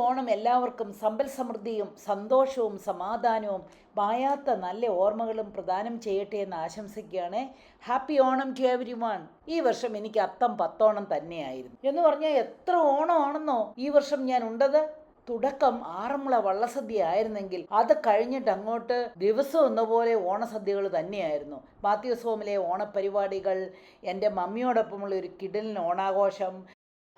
ഓണം എല്ലാവർക്കും സമ്പൽ സമൃദ്ധിയും സന്തോഷവും സമാധാനവും മായാത്ത നല്ല ഓർമ്മകളും പ്രദാനം ചെയ്യട്ടെ എന്ന് ആശംസിക്കുകയാണ്. Happy Onam to everyone. ഈ വർഷം എനിക്ക് അത്തം 10 തന്നെയായിരുന്നു. എന്ന് പറഞ്ഞാൽ എത്ര ഓണമാണെന്നോ ഈ വർഷം ഞാൻ ഉണ്ടത്. തുടക്കം ആറന്മുള വള്ളസദ്യ ആയിരുന്നെങ്കിൽ അത് കഴിഞ്ഞിട്ട് അങ്ങോട്ട് ദിവസം എന്നപോലെ ഓണസദ്യകൾ തന്നെയായിരുന്നു. മാത്യൂസ് ഹോമിലെ ഓണപ്പരിപാടികൾ, എൻ്റെ മമ്മിയോടൊപ്പമുള്ള ഒരു കിടിലൻ ഓണാഘോഷം.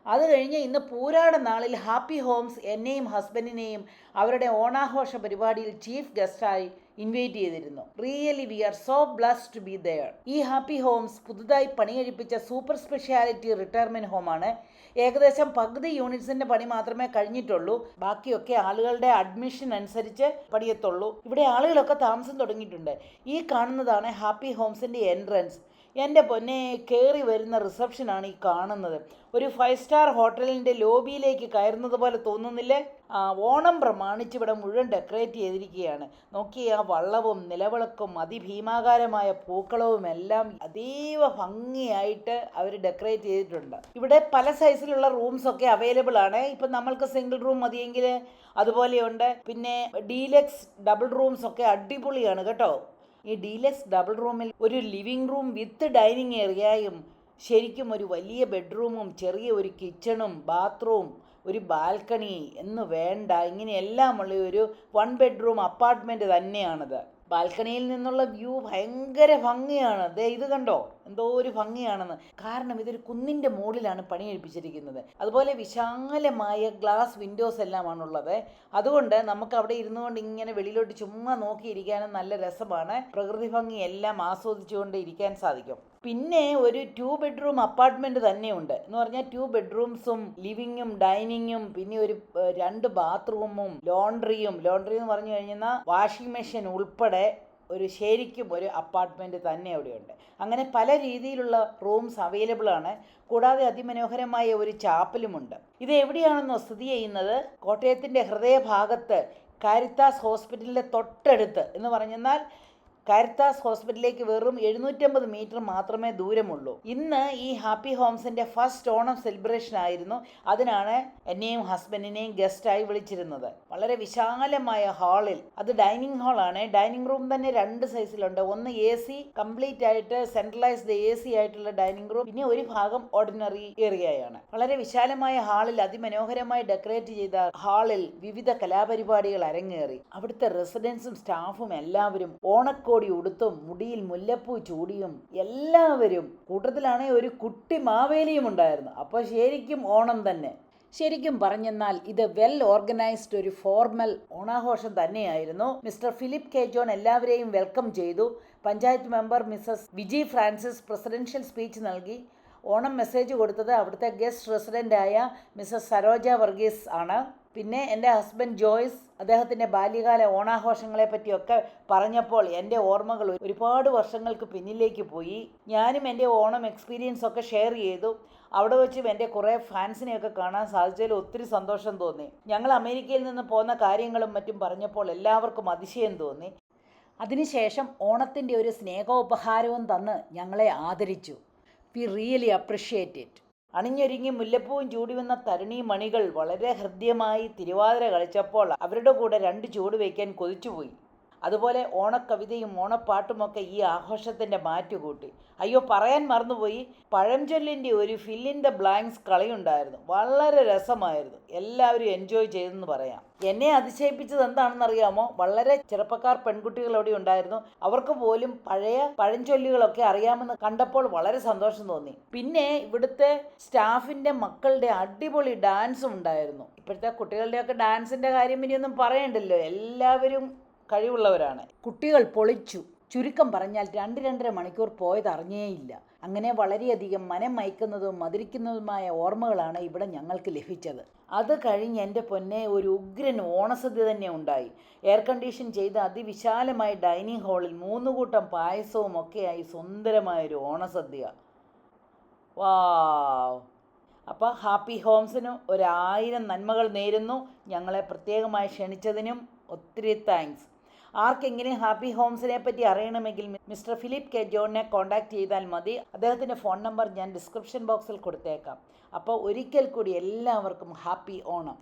അത് കഴിഞ്ഞ് ഇന്ന് പൂരാട നാളിൽ ഹാപ്പി ഹോംസ് എന്നെയും ഹസ്ബൻഡിനെയും അവരുടെ ഓണാഘോഷ പരിപാടിയിൽ ചീഫ് ഗസ്റ്റായി ഇൻവൈറ്റ് ചെയ്തിരുന്നു. Really we are so blessed to be there. ഈ ഹാപ്പി ഹോംസ് പുതുതായി പണികഴിപ്പിച്ച സൂപ്പർ സ്പെഷ്യാലിറ്റി റിട്ടയർമെൻറ്റ് ഹോമാണ്. ഏകദേശം പകുതി യൂണിറ്റ്സിൻ്റെ പണി മാത്രമേ കഴിഞ്ഞിട്ടുള്ളൂ. ബാക്കിയൊക്കെ ആളുകളുടെ അഡ്മിഷൻ അനുസരിച്ച് പണിയത്തുള്ളൂ. ഇവിടെ ആളുകളൊക്കെ താമസം തുടങ്ങിയിട്ടുണ്ട്. ഈ കാണുന്നതാണ് ഹാപ്പി ഹോംസിൻ്റെ എൻട്രൻസ്. എൻ്റെ പൊന്നെ, കയറി വരുന്ന റിസപ്ഷനാണ് ഈ കാണുന്നത്. ഒരു 5 സ്റ്റാർ ഹോട്ടലിൻ്റെ ലോബിയിലേക്ക് കയറുന്നത് പോലെ തോന്നുന്നില്ലേ? ഓണം പ്രമാണിച്ച് ഇവിടെ മുഴുവൻ ഡെക്കറേറ്റ് ചെയ്തിരിക്കുകയാണ്. നോക്കി, ആ വള്ളവും നിലവിളക്കും അതിഭീമാകാരമായ പൂക്കളവും എല്ലാം അതീവ ഭംഗിയായിട്ട് അവർ ഡെക്കറേറ്റ് ചെയ്തിട്ടുണ്ട്. ഇവിടെ പല സൈസിലുള്ള റൂംസൊക്കെ അവൈലബിൾ ആണ്. ഇപ്പം നമ്മൾക്ക് സിംഗിൾ റൂം മതിയെങ്കിൽ അതുപോലെയുണ്ട്. പിന്നെ ഡീലക്സ് ഡബിൾ റൂംസ് ഒക്കെ അടിപൊളിയാണ് കേട്ടോ. ഈ ഡീലക്സ് ഡബിൾ റൂമിൽ ഒരു ലിവിങ് റൂം വിത്ത് ഡൈനിങ് ഏരിയയും ശരിക്കും ഒരു വലിയ ബെഡ്റൂമും ചെറിയ ഒരു കിച്ചണും ബാത്റൂം, ഒരു ബാൽക്കണി എന്ന് വേണ്ട, ഇങ്ങനെയെല്ലാമുള്ള ഒരു 1 ബെഡ്റൂം അപ്പാർട്ട്മെൻറ്റ് തന്നെയാണിത്. ബാൽക്കണിയിൽ നിന്നുള്ള വ്യൂ ഭയങ്കര ഭംഗിയാണ്. ഇത് കണ്ടോ, എന്തോ ഒരു ഭംഗിയാണെന്ന്. കാരണം ഇതൊരു കുന്നിൻ്റെ മുകളിലാണ് പണിയെടുപ്പിച്ചിരിക്കുന്നത്. അതുപോലെ വിശാലമായ ഗ്ലാസ് വിൻഡോസ് എല്ലാമാണുള്ളത്. അതുകൊണ്ട് നമുക്ക് അവിടെ ഇരുന്നു കൊണ്ട് ഇങ്ങനെ വെളിയിലോട്ട് ചുമ്മാ നോക്കിയിരിക്കാനും നല്ല രസമാണ്. പ്രകൃതി ഭംഗി എല്ലാം ആസ്വദിച്ചുകൊണ്ട് ഇരിക്കാൻ സാധിക്കും. പിന്നെ ഒരു 2 ബെഡ്റൂം അപ്പാർട്ട്മെൻറ്റ് തന്നെയുണ്ട്. എന്ന് പറഞ്ഞാൽ 2 ബെഡ്റൂംസും ലിവിങ്ങും ഡൈനിങ്ങും പിന്നെ ഒരു 2 ബാത്റൂമും ലോണ്ട്രിയും എന്ന് പറഞ്ഞു കഴിഞ്ഞാൽ വാഷിംഗ് മെഷീൻ ഉൾപ്പെടെ ശരിക്കും ഒരു അപ്പാർട്ട്മെൻറ്റ് തന്നെ അവിടെയുണ്ട്. അങ്ങനെ പല രീതിയിലുള്ള റൂംസ് അവൈലബിൾ ആണ്. കൂടാതെ അതിമനോഹരമായ ഒരു ചാപ്പലുമുണ്ട്. ഇത് എവിടെയാണെന്നോ സ്ഥിതി ചെയ്യുന്നത്? കോട്ടയത്തിൻ്റെ ഹൃദയഭാഗത്ത് കാരിത്താസ് ഹോസ്പിറ്റലിൻ്റെ തൊട്ടടുത്ത്. എന്ന് പറഞ്ഞാൽ കാരിത്താസ് ഹോസ്പിറ്റലിലേക്ക് വെറും 750 മീറ്റർ മാത്രമേ ദൂരമുള്ളൂ. ഇന്ന് ഈ ഹാപ്പി ഹോംസിൻ്റെ ഫസ്റ്റ് ഓണം സെലിബ്രേഷൻ ആയിരുന്നു. അതിനാണ് എന്നെയും ഹസ്ബൻഡിനെയും ഗസ്റ്റായി വിളിച്ചിരുന്നത്. വളരെ വിശാലമായ ഹാളിൽ, അത് ഡൈനിങ് ഹാളാണ്. ഡൈനിങ് റൂം തന്നെ 2 സൈസിലുണ്ട്. ഒന്ന് AC കംപ്ലീറ്റ് ആയിട്ട് സെൻട്രലൈസ്ഡ് AC ആയിട്ടുള്ള ഡൈനിങ് റൂം, പിന്നെ ഒരു ഭാഗം ഓർഡിനറി ഏരിയയാണ്. വളരെ വിശാലമായ ഹാളിൽ അതിമനോഹരമായി ഡെക്കറേറ്റ് ചെയ്ത ഹാളിൽ വിവിധ കലാപരിപാടികൾ അരങ്ങേറി. അവിടുത്തെ റെസിഡൻസും സ്റ്റാഫും എല്ലാവരും ഓണക്കോടി ഉടുത്തും മുടിയിൽ മുല്ലപ്പൂ ചൂടിയും എല്ലാവരും കൂട്ടത്തിലാണെ ഒരു കുട്ടി മാവേലിയും ഉണ്ടായിരുന്നു. അപ്പോൾ ശരിക്കും ഓണം തന്നെ. ശരിക്കും പറഞ്ഞെന്നാൽ ഇത് വെൽ ഓർഗനൈസ്ഡ് ഒരു ഫോർമൽ ഓണാഘോഷം തന്നെയായിരുന്നു. മിസ്റ്റർ ഫിലിപ്പ് കെ ജോൺ എല്ലാവരെയും വെൽക്കം ചെയ്തു. Panchayat member Mrs Viji Francis presidential speech നൽകി. ഓണം മെസ്സേജ് കൊടുത്തത് അവിടുത്തെ ഗസ്റ്റ് റെസിഡൻ്റായ മിസസ് സരോജ വർഗീസ് ആണ്. പിന്നെ എൻ്റെ ഹസ്ബൻഡ് ജോയ്സ് അദ്ദേഹത്തിൻ്റെ ബാല്യകാല ഓണാഘോഷങ്ങളെ പറ്റിയൊക്കെ പറഞ്ഞപ്പോൾ എൻ്റെ ഓർമ്മകൾ ഒരുപാട് വർഷങ്ങൾക്ക് പിന്നിലേക്ക് പോയി. ഞാനും എൻ്റെ ഓണം എക്സ്പീരിയൻസ് ഒക്കെ ഷെയർ ചെയ്തു. അവിടെ വെച്ചും എൻ്റെ കുറേ ഫാൻസിനെയൊക്കെ കാണാൻ സാധിച്ചതിൽ ഒത്തിരി സന്തോഷം തോന്നി. ഞങ്ങൾ അമേരിക്കയിൽ നിന്ന് പോകുന്ന കാര്യങ്ങളും മറ്റും പറഞ്ഞപ്പോൾ എല്ലാവർക്കും അതിശയം തോന്നി. അതിനുശേഷം ഓണത്തിൻ്റെ ഒരു സ്നേഹോപഹാരവും തന്ന് ഞങ്ങളെ ആദരിച്ചു. We really appreciate it. അണിഞ്ഞൊരുങ്ങി മുല്ലപ്പൂവും ചൂടി വന്ന തരുണീ മണികൾ വളരെ ഹൃദ്യമായി തിരുവാതിര കളിച്ചപ്പോൾ അവരുടെ കൂടെ 2 ചൂട് വയ്ക്കാൻ കൊതിച്ചുപോയി. അതുപോലെ ഓണക്കവിതയും ഓണപ്പാട്ടുമൊക്കെ ഈ ആഘോഷത്തിൻ്റെ മാറ്റുകൂട്ടി. അയ്യോ, പറയാൻ മറന്നുപോയി, പഴംചൊല്ലിൻ്റെ ഒരു ഫിൽ ഇൻ ദ ബ്ലാങ്ക്സ് കളിയുണ്ടായിരുന്നു. വളരെ രസമായിരുന്നു. എല്ലാവരും എൻജോയ് ചെയ്തെന്ന് പറയാം. എന്നെ അതിശയിപ്പിച്ചത് എന്താണെന്നറിയാമോ? വളരെ ചെറുപ്പക്കാർ പെൺകുട്ടികൾ അവിടെ ഉണ്ടായിരുന്നു. അവർക്ക് പോലും പഴയ പഴഞ്ചൊല്ലുകളൊക്കെ അറിയാമെന്ന് കണ്ടപ്പോൾ വളരെ സന്തോഷം തോന്നി. പിന്നെ ഇവിടുത്തെ സ്റ്റാഫിൻ്റെ മക്കളുടെ അടിപൊളി ഡാൻസും ഉണ്ടായിരുന്നു. ഇപ്പോഴത്തെ കുട്ടികളുടെയൊക്കെ ഡാൻസിൻ്റെ കാര്യം ഇനിയൊന്നും പറയണ്ടല്ലോ, എല്ലാവരും കഴിവുള്ളവരാണ്. കുട്ടികൾ പൊളിച്ചു. ചുരുക്കം പറഞ്ഞാൽ 2-2.5 മണിക്കൂർ പോയത് അറിഞ്ഞേയില്ല. അങ്ങനെ വളരെയധികം മനം മയക്കുന്നതും മധുരിക്കുന്നതുമായ ഓർമ്മകളാണ് ഇവിടെ ഞങ്ങൾക്ക് ലഭിച്ചത്. അത് കഴിഞ്ഞ് എൻ്റെ പൊന്നെ, ഒരു ഉഗ്രൻ ഓണസദ്യ തന്നെ ഉണ്ടായി. എയർ കണ്ടീഷൻ ചെയ്ത അതിവിശാലമായ ഡൈനിങ് ഹാളിൽ 3 കൂട്ടം പായസവും ഒക്കെയായി സുന്ദരമായൊരു ഓണസദ്യ. വാവ്! അപ്പോൾ ഹാപ്പി ഹോംസിന് 1000 നന്മകൾ നേരുന്നു. ഞങ്ങളെ പ്രത്യേകമായി ക്ഷണിച്ചതിനും ഒത്തിരി താങ്ക്സ്. ആർക്കെങ്കിലും ഹാപ്പി ഹോംസിനെ പറ്റി അറിയണമെങ്കിൽ മിസ്റ്റർ ഫിലിപ്പ് കെ ജോണിനെ കോൺടാക്റ്റ് ചെയ്താൽ മതി. അദ്ദേഹത്തിൻ്റെ ഫോൺ നമ്പർ ഞാൻ ഡിസ്ക്രിപ്ഷൻ ബോക്സിൽ കൊടുത്തേക്കാം. അപ്പോൾ ഒരിക്കൽ കൂടി എല്ലാവർക്കും ഹാപ്പി ഓണം.